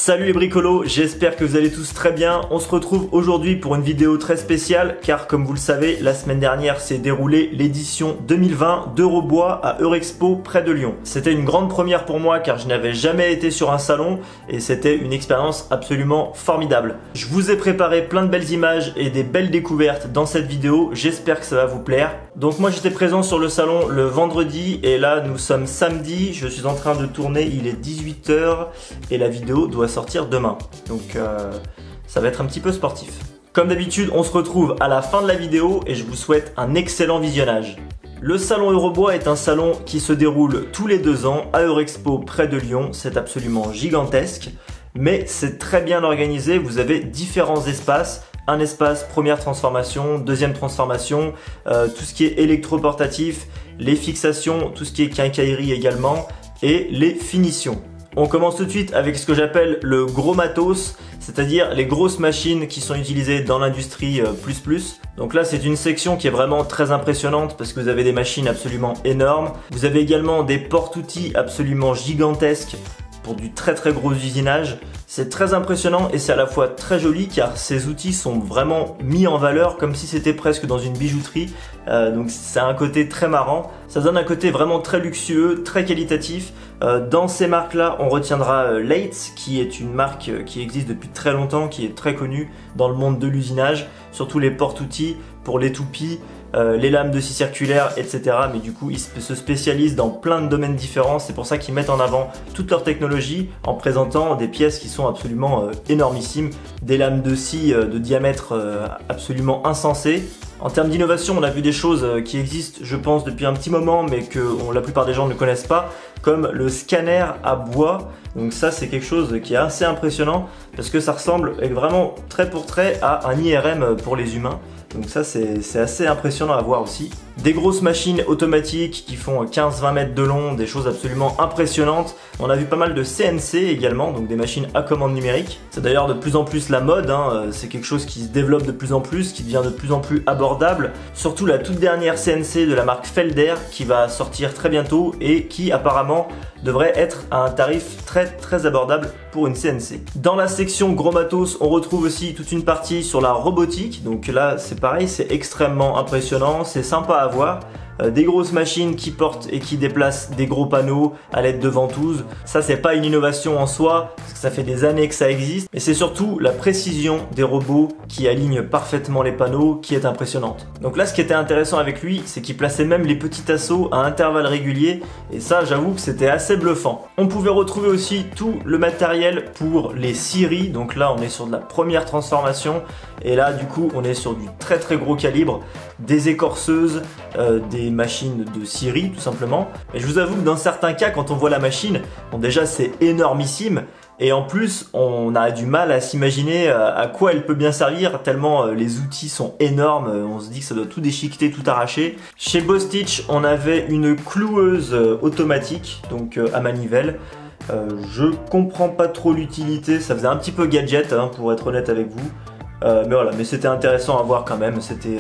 Salut les bricolos, j'espère que vous allez tous très bien. On se retrouve aujourd'hui pour une vidéo très spéciale car comme vous le savez, la semaine dernière s'est déroulée l'édition 2020 d'Eurobois à Eurexpo près de Lyon. C'était une grande première pour moi car je n'avais jamais été sur un salon et c'était une expérience absolument formidable. Je vous ai préparé plein de belles images et des belles découvertes dans cette vidéo, j'espère que ça va vous plaire. Donc moi j'étais présent sur le salon le vendredi et là nous sommes samedi, je suis en train de tourner, il est 18 h et la vidéo doit sortir demain. Donc ça va être un petit peu sportif. Comme d'habitude, on se retrouve à la fin de la vidéo et je vous souhaite un excellent visionnage. Le salon Eurobois est un salon qui se déroule tous les 2 ans à Eurexpo près de Lyon. C'est absolument gigantesque, mais c'est très bien organisé. Vous avez différents espaces. Un espace première transformation, deuxième transformation, tout ce qui est électroportatif, les fixations, tout ce qui est quincaillerie également et les finitions. On commence tout de suite avec ce que j'appelle le gros matos, c'est-à-dire les grosses machines qui sont utilisées dans l'industrie plus. Donc là c'est une section qui est vraiment très impressionnante parce que vous avez des machines absolument énormes. Vous avez également des porte-outils absolument gigantesques pour du très gros usinage. C'est très impressionnant et c'est à la fois très joli car ces outils sont vraiment mis en valeur comme si c'était presque dans une bijouterie. Donc c'est un côté très marrant. Ça donne un côté vraiment très luxueux, très qualitatif. Dans ces marques-là, on retiendra Leitz, qui est une marque qui existe depuis très longtemps, qui est très connue dans le monde de l'usinage, surtout les porte-outils pour les toupies, les lames de scie circulaire, etc. Mais du coup, ils se spécialisent dans plein de domaines différents. C'est pour ça qu'ils mettent en avant toute leur technologie en présentant des pièces qui sont absolument énormissimes, des lames de scie de diamètre absolument insensé. En termes d'innovation, on a vu des choses qui existent, je pense, depuis un petit moment, mais que la plupart des gens ne connaissent pas, comme le scanner à bois. Donc ça, c'est quelque chose qui est assez impressionnant parce que ça ressemble vraiment trait pour trait à un IRM pour les humains. Donc ça, c'est assez impressionnant à voir aussi. Des grosses machines automatiques qui font 15-20 mètres de long, des choses absolument impressionnantes. On a vu pas mal de CNC également, donc des machines à commande numérique. C'est d'ailleurs de plus en plus la mode, hein. C'est quelque chose qui se développe de plus en plus, qui devient de plus en plus abordable. Surtout la toute dernière CNC de la marque Felder qui va sortir très bientôt et qui apparemment devrait être à un tarif très abordable pour une CNC. Dans la section gros matos, on retrouve aussi toute une partie sur la robotique. Donc là, c'est pareil, c'est extrêmement impressionnant, c'est sympa à voir. Des grosses machines qui portent et qui déplacent des gros panneaux à l'aide de ventouses. Ça, c'est pas une innovation en soi, parce que ça fait des années que ça existe, mais c'est surtout la précision des robots qui alignent parfaitement les panneaux qui est impressionnante. Donc là, ce qui était intéressant avec lui, c'est qu'il plaçait même les petits assauts à intervalles réguliers, et ça, j'avoue que c'était assez bluffant. On pouvait retrouver aussi tout le matériel pour les scieries. Donc là, on est sur de la première transformation, et là, du coup, on est sur du très gros calibre, des écorceuses, des machines de scierie tout simplement. Et je vous avoue que dans certains cas, quand on voit la machine, bon déjà c'est énormissime et en plus on a du mal à s'imaginer à quoi elle peut bien servir tellement les outils sont énormes. On se dit que ça doit tout déchiqueter, tout arracher. Chez Bostitch, on avait une cloueuse automatique, donc à manivelle. Je comprends pas trop l'utilité, ça faisait un petit peu gadget hein, pour être honnête avec vous. Mais voilà, mais c'était intéressant à voir quand même, c'était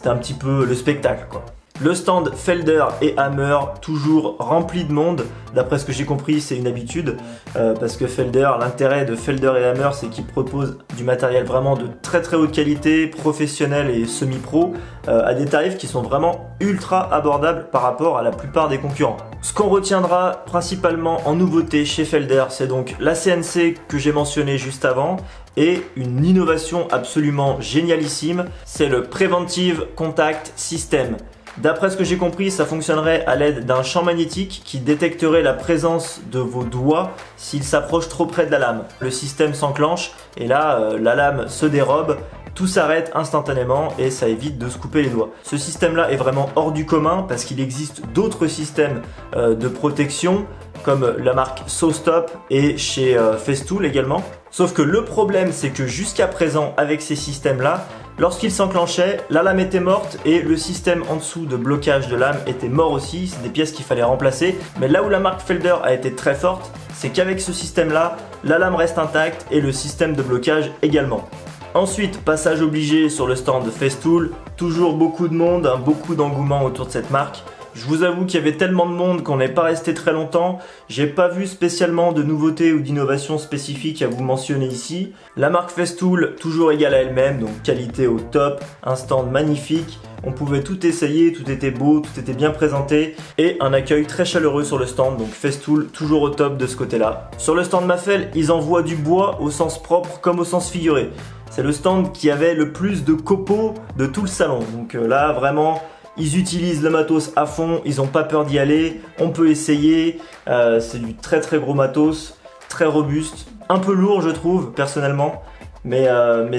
un petit peu le spectacle quoi. Le stand Felder et Hammer, toujours rempli de monde. D'après ce que j'ai compris, c'est une habitude parce que Felder, l'intérêt de Felder et Hammer, c'est qu'ils proposent du matériel vraiment de très haute qualité, professionnel et semi-pro, à des tarifs qui sont vraiment ultra abordables par rapport à la plupart des concurrents. Ce qu'on retiendra principalement en nouveauté chez Felder, c'est donc la CNC que j'ai mentionnée juste avant, et une innovation absolument génialissime, c'est le Preventive Contact System. D'après ce que j'ai compris, ça fonctionnerait à l'aide d'un champ magnétique qui détecterait la présence de vos doigts s'ils s'approchent trop près de la lame. Le système s'enclenche et là, la lame se dérobe, tout s'arrête instantanément et ça évite de se couper les doigts. Ce système-là est vraiment hors du commun parce qu'il existe d'autres systèmes de protection comme la marque SawStop et chez Festool également. Sauf que le problème, c'est que jusqu'à présent, avec ces systèmes-là, lorsqu'ils s'enclenchaient, la lame était morte et le système en dessous de blocage de lame était mort aussi. C'est des pièces qu'il fallait remplacer. Mais là où la marque Felder a été très forte, c'est qu'avec ce système-là, la lame reste intacte et le système de blocage également. Ensuite, passage obligé sur le stand de Festool. Toujours beaucoup de monde, beaucoup d'engouement autour de cette marque. Je vous avoue qu'il y avait tellement de monde qu'on n'est pas resté très longtemps. J'ai pas vu spécialement de nouveautés ou d'innovations spécifiques à vous mentionner ici. La marque Festool, toujours égale à elle-même, donc qualité au top, un stand magnifique. On pouvait tout essayer, tout était beau, tout était bien présenté et un accueil très chaleureux sur le stand, donc Festool toujours au top de ce côté-là. Sur le stand Mafel, ils envoient du bois au sens propre comme au sens figuré. C'est le stand qui avait le plus de copeaux de tout le salon, donc là vraiment... Ils utilisent le matos à fond, ils n'ont pas peur d'y aller, on peut essayer, c'est du très très gros matos, très robuste, un peu lourd je trouve personnellement, mais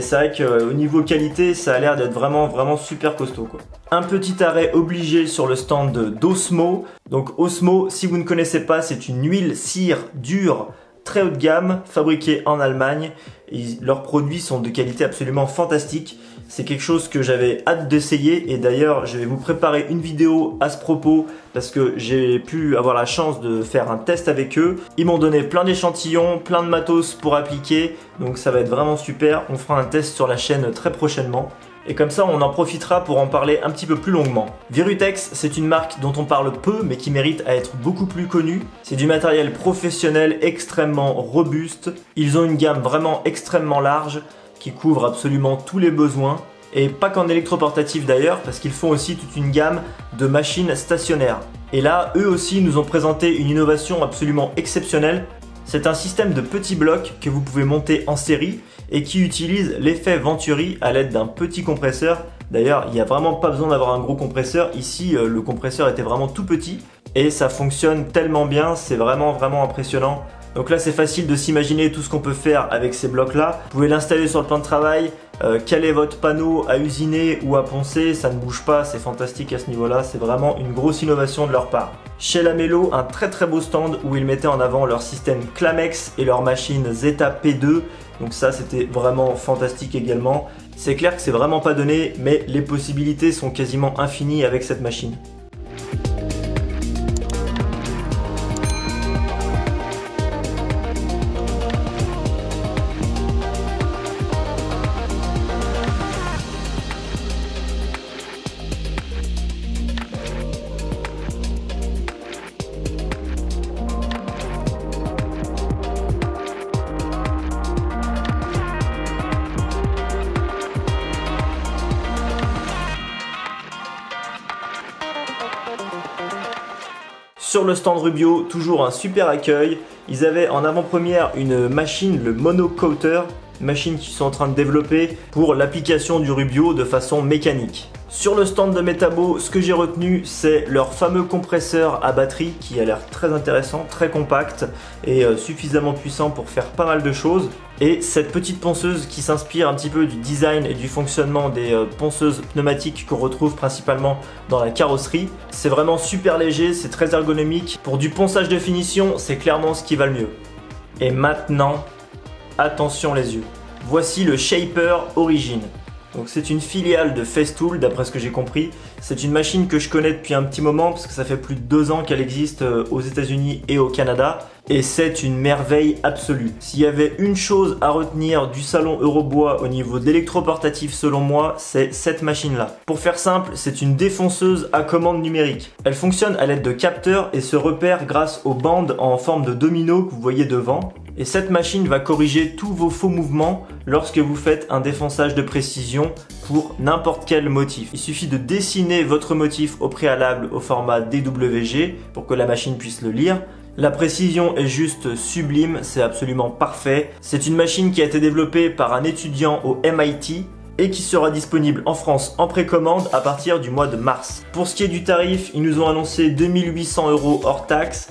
c'est vrai qu'au niveau qualité ça a l'air d'être vraiment super costaud quoi. Un petit arrêt obligé sur le stand d'Osmo. Donc Osmo, si vous ne connaissez pas, c'est une huile cire dure très haut de gamme, fabriquée en Allemagne. Leurs produits sont de qualité absolument fantastique. C'est quelque chose que j'avais hâte d'essayer et d'ailleurs je vais vous préparer une vidéo à ce propos parce que j'ai pu avoir la chance de faire un test avec eux. Ils m'ont donné plein d'échantillons, plein de matos pour appliquer, donc ça va être vraiment super. On fera un test sur la chaîne très prochainement. Et comme ça, on en profitera pour en parler un petit peu plus longuement. Virutex, c'est une marque dont on parle peu, mais qui mérite à être beaucoup plus connue. C'est du matériel professionnel extrêmement robuste. Ils ont une gamme vraiment extrêmement large, qui couvre absolument tous les besoins. Et pas qu'en électroportatif d'ailleurs, parce qu'ils font aussi toute une gamme de machines stationnaires. Et là, eux aussi nous ont présenté une innovation absolument exceptionnelle. C'est un système de petits blocs que vous pouvez monter en série et qui utilise l'effet Venturi à l'aide d'un petit compresseur. D'ailleurs, il n'y a vraiment pas besoin d'avoir un gros compresseur. Ici, le compresseur était vraiment tout petit et ça fonctionne tellement bien, c'est vraiment impressionnant. Donc là, c'est facile de s'imaginer tout ce qu'on peut faire avec ces blocs-là. Vous pouvez l'installer sur le plan de travail, caler votre panneau à usiner ou à poncer, ça ne bouge pas, c'est fantastique à ce niveau-là. C'est vraiment une grosse innovation de leur part. Chez Lamello, un très beau stand où ils mettaient en avant leur système Clamex et leur machine Zeta P2. Donc ça, c'était vraiment fantastique également. C'est clair que c'est vraiment pas donné, mais les possibilités sont quasiment infinies avec cette machine. Sur le stand Rubio, toujours un super accueil. Ils avaient en avant-première une machine, le Monocoater, machine qu'ils sont en train de développer pour l'application du Rubio de façon mécanique. Sur le stand de Metabo, ce que j'ai retenu, c'est leur fameux compresseur à batterie qui a l'air très intéressant, très compact et suffisamment puissant pour faire pas mal de choses. Et cette petite ponceuse qui s'inspire un petit peu du design et du fonctionnement des ponceuses pneumatiques qu'on retrouve principalement dans la carrosserie. C'est vraiment super léger, c'est très ergonomique. Pour du ponçage de finition, c'est clairement ce qui va le mieux. Et maintenant, attention les yeux. Voici le Shaper Origin. Donc c'est une filiale de Festool d'après ce que j'ai compris. C'est une machine que je connais depuis un petit moment parce que ça fait plus de 2 ans qu'elle existe aux États-Unis et au Canada. Et c'est une merveille absolue. S'il y avait une chose à retenir du salon Eurobois au niveau d'électroportatif selon moi, c'est cette machine-là. Pour faire simple, c'est une défonceuse à commande numérique. Elle fonctionne à l'aide de capteurs et se repère grâce aux bandes en forme de domino que vous voyez devant. Et cette machine va corriger tous vos faux mouvements lorsque vous faites un défonçage de précision pour n'importe quel motif. Il suffit de dessiner votre motif au préalable au format DWG pour que la machine puisse le lire. La précision est juste sublime, c'est absolument parfait. C'est une machine qui a été développée par un étudiant au MIT et qui sera disponible en France en précommande à partir du mois de mars. Pour ce qui est du tarif, ils nous ont annoncé 2800 € hors taxe.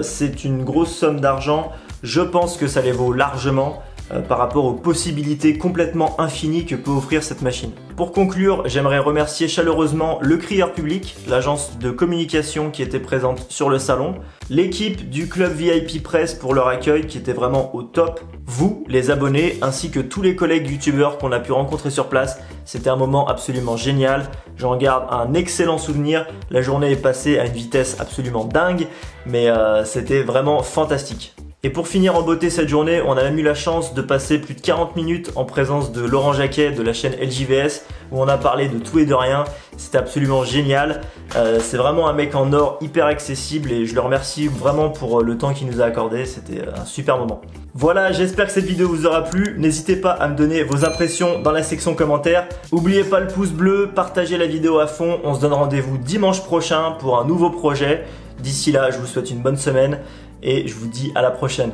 C'est une grosse somme d'argent. Je pense que ça les vaut largement par rapport aux possibilités complètement infinies que peut offrir cette machine. Pour conclure, j'aimerais remercier chaleureusement le Crieur Public, l'agence de communication qui était présente sur le salon, l'équipe du club VIP Presse pour leur accueil qui était vraiment au top, vous, les abonnés, ainsi que tous les collègues youtubeurs qu'on a pu rencontrer sur place. C'était un moment absolument génial, j'en garde un excellent souvenir, la journée est passée à une vitesse absolument dingue, mais c'était vraiment fantastique. Et pour finir en beauté cette journée, on a même eu la chance de passer plus de 40 minutes en présence de Laurent Jacquet de la chaîne LJVS où on a parlé de tout et de rien. C'était absolument génial. C'est vraiment un mec en or hyper accessible et je le remercie vraiment pour le temps qu'il nous a accordé. C'était un super moment. Voilà, j'espère que cette vidéo vous aura plu. N'hésitez pas à me donner vos impressions dans la section commentaires. N'oubliez pas le pouce bleu, partagez la vidéo à fond. On se donne rendez-vous dimanche prochain pour un nouveau projet. D'ici là, je vous souhaite une bonne semaine et je vous dis à la prochaine.